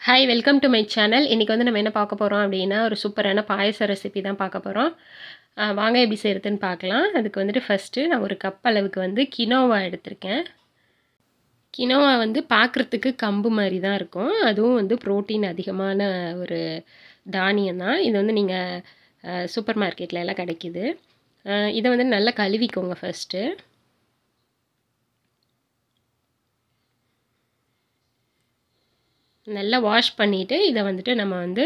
Hi welcome to my channel. இன்றைக்கி வந்து நம்ம என்ன பார்க்க போகிறோம் அப்படின்னா, ஒரு சூப்பரான பாயச ரெசிபி தான் பார்க்க போகிறோம். வாங்க எப்படி செய்கிறதுன்னு பார்க்கலாம். அதுக்கு வந்துட்டு ஃபஸ்ட்டு நான் ஒரு கப் அளவுக்கு வந்து கினோவா எடுத்திருக்கேன். கினோவா வந்து பார்க்குறதுக்கு கம்பு மாதிரி தான் இருக்கும். அதுவும் வந்து ப்ரோட்டீன் அதிகமான ஒரு தானியம் தான். இது வந்து நீங்கள் சூப்பர் மார்க்கெட்டில் எல்லாம் கிடைக்கிது. இதை வந்து நல்லா கழுவிக்கோங்க ஃபஸ்ட்டு. நல்லா வாஷ் பண்ணிவிட்டு இதை வந்துட்டு நம்ம வந்து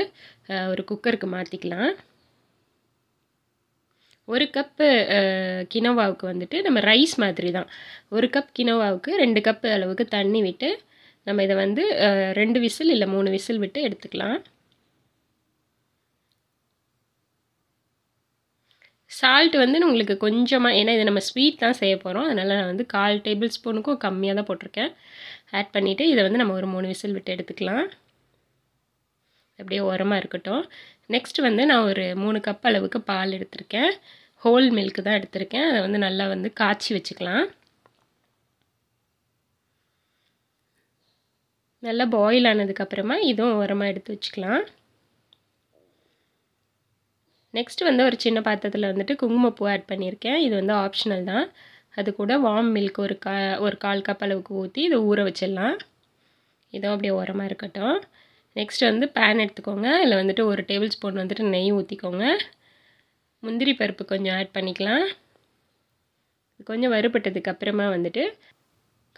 ஒரு குக்கருக்கு மாற்றிக்கலாம். ஒரு கப்பு கினோவாவுக்கு வந்துட்டு நம்ம ரைஸ் மாதிரி தான். ஒரு கப் கினோவாவுக்கு 2 கப்பு அளவுக்கு தண்ணி விட்டு நம்ம இதை வந்து 2 விசில் இல்லை 3 விசில் விட்டு எடுத்துக்கலாம். சால்ட் வந்து உங்களுக்கு கொஞ்சமாக, ஏன்னா இதை நம்ம ஸ்வீட் தான் செய்ய போகிறோம், அதனால் நான் வந்து 1/4 டேபிள் ஸ்பூனுக்கும் கம்மியாக தான் போட்டிருக்கேன். ஆட் பண்ணிவிட்டு இதை வந்து நம்ம ஒரு 3 விசில் விட்டு எடுத்துக்கலாம். அப்படியே உரமாக இருக்கட்டும். நெக்ஸ்ட் வந்து நான் ஒரு 3 கப் அளவுக்கு பால் எடுத்திருக்கேன். ஹோல் மில்க் தான் எடுத்திருக்கேன். அதை வந்து நல்லா வந்து காய்ச்சி வச்சுக்கலாம். நல்லா பாயில் ஆனதுக்கப்புறமா இதுவும் உரமாக எடுத்து வச்சுக்கலாம். நெக்ஸ்ட் வந்து ஒரு சின்ன பாத்திரத்தில் வந்துட்டு குங்குமப்பூ ஆட் பண்ணியிருக்கேன். இது வந்து ஆப்ஷனல் தான். அது கூட வார்ம் மில்க் ஒரு 1/4 கப் அளவுக்கு ஊற்றி இதை ஊற வச்சிடலாம். இதுவும் அப்படியே உரமாக இருக்கட்டும். நெக்ஸ்ட் வந்து பேன் எடுத்துக்கோங்க. இதில் வந்துட்டு 1 டேபிள் ஸ்பூன் வந்துட்டு நெய் ஊற்றிக்கோங்க. முந்திரி பருப்பு கொஞ்சம் ஆட் பண்ணிக்கலாம். கொஞ்சம் வறுபட்டதுக்கு அப்புறமா வந்துட்டு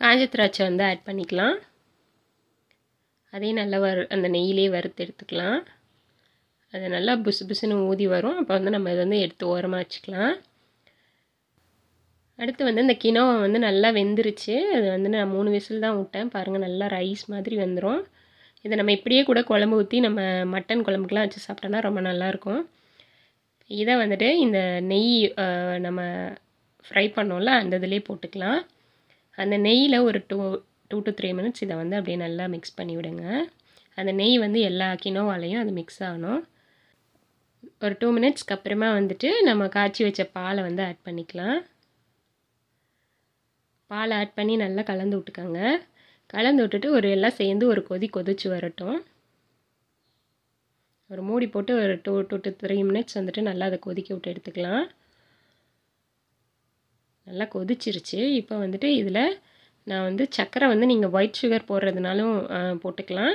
காஞ்ச திராட்சை வந்து ஆட் பண்ணிக்கலாம். அதையும் நல்லா அந்த நெய்யிலே வறுத்து எடுத்துக்கலாம். அது நல்லா புசு புசுன்னு ஊதி வரும். அப்போ வந்து நம்ம இதை வந்து எடுத்து ஓரமாக வச்சுக்கலாம். அடுத்து வந்து இந்த கினோவா வந்து நல்லா வெந்துருச்சு. அது வந்து நான் 3 விசில் தான் விட்டேன். பாருங்கள், நல்லா ரைஸ் மாதிரி வந்துடும். இதை நம்ம இப்படியே கூட குழம்பு ஊற்றி நம்ம மட்டன் குழம்புக்கெலாம் வச்சு சாப்பிட்டோன்னா ரொம்ப நல்லாயிருக்கும். இதை வந்துட்டு இந்த நெய் நம்ம ஃப்ரை பண்ணோம்ல, அந்த இதிலே போட்டுக்கலாம். அந்த நெய்யில் ஒரு 2 to 3 மினிட்ஸ் இதை வந்து அப்படியே நல்லா மிக்ஸ் பண்ணி விடுங்க. அந்த நெய் வந்து எல்லா கினோவாலையும் அது மிக்ஸ் ஆகணும். ஒரு 2 மினிட்ஸ்க்கு அப்புறமா வந்துட்டு நம்ம காய்ச்சி வச்ச பாலை வந்து ஆட் பண்ணிக்கலாம். பாலை ஆட் பண்ணி நல்லா கலந்து விட்டுக்கோங்க. கலந்து விட்டுட்டு எல்லாம் சேர்ந்து ஒரு கொதிச்சு வரட்டும். ஒரு மூடி போட்டு ஒரு 2 to 3 மினிட்ஸ் வந்துட்டு நல்லா அதை கொதிக்க விட்டு எடுத்துக்கலாம். நல்லா கொதிச்சிருச்சு. இப்போ வந்துட்டு இதில் நான் வந்து சர்க்கரை வந்து நீங்கள் ஒயிட் சுகர் போடுறதுனாலும் போட்டுக்கலாம்.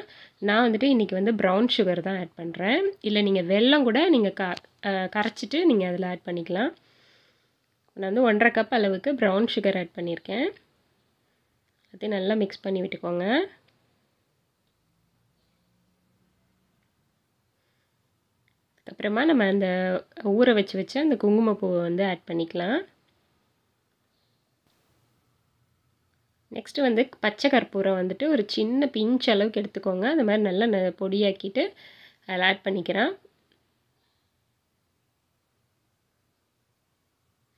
நான் வந்துட்டு இன்றைக்கி வந்து ப்ரௌன் சுகர் தான் ஆட் பண்ணுறேன். இல்லை நீங்கள் வெல்லம் கூட நீங்கள் கரைச்சிட்டு நீங்கள் அதில் ஆட் பண்ணிக்கலாம். நான் வந்து 1/2 கப் அளவுக்கு ப்ரௌன் சுகர் ஆட் பண்ணியிருக்கேன். அதை நல்லா மிக்ஸ் பண்ணி விட்டுக்கோங்க. அதுக்கப்புறமா நம்ம அந்த ஊற வச்ச அந்த குங்குமப்பூவை வந்து ஆட் பண்ணிக்கலாம். நெக்ஸ்ட்டு வந்து பச்சை கற்பூரம் வந்துட்டு ஒரு சின்ன பிஞ்ச் அளவுக்கு எடுத்துக்கோங்க. அந்த மாதிரி நல்லா பொடியாக்கிட்டு அதில் ஆட் பண்ணிக்கிறேன்.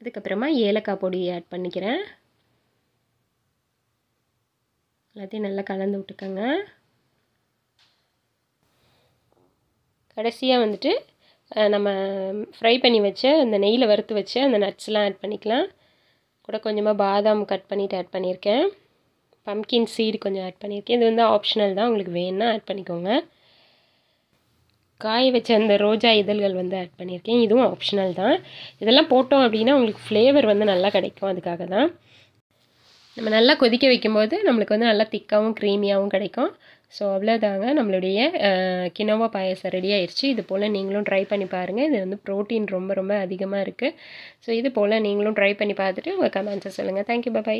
அதுக்கப்புறமா ஏலக்காய் பொடி ஆட் பண்ணிக்கிறேன். எல்லாத்தையும் நல்லா கலந்து விட்டுக்கோங்க. கடைசியாக வந்துட்டு நம்ம ஃப்ரை பண்ணி வச்ச அந்த நெய்யில் வறுத்து வச்ச அந்த நட்ஸ்லாம் ஆட் பண்ணிக்கலாம். கூட கொஞ்சமாக பாதாம் கட் பண்ணிவிட்டு ஆட் பண்ணியிருக்கேன். பம்கின் சீடு கொஞ்சம் ஆட் பண்ணியிருக்கேன். இது வந்து ஆப்ஷனல் தான், உங்களுக்கு வேணும்னா ஆட் பண்ணிக்கோங்க. காய வச்ச அந்த ரோஜா இதழ்கள் வந்து ஆட் பண்ணியிருக்கேன். இதுவும் ஆப்ஷனல் தான். இதெல்லாம் போட்டோம் அப்படின்னா உங்களுக்கு ஃப்ளேவர் வந்து நல்லா கிடைக்கும். அதுக்காக தான். நம்ம நல்லா கொதிக்க வைக்கும்போது நம்மளுக்கு வந்து நல்லா திக்காகவும் க்ரீமியாகவும் கிடைக்கும். ஸோ அவ்வளோதாங்க, நம்மளுடைய கினோவா பாயாசம் ரெடி ஆயிடுச்சு. இது போல் நீங்களும் ட்ரை பண்ணி பாருங்கள். இது வந்து ப்ரோட்டீன் ரொம்ப ரொம்ப அதிகமாக இருக்குது. ஸோ இது போல் நீங்களும் ட்ரை பண்ணி பார்த்துட்டு உங்கள் கமெண்ட்ஸை சொல்லுங்கள். Thank you, by.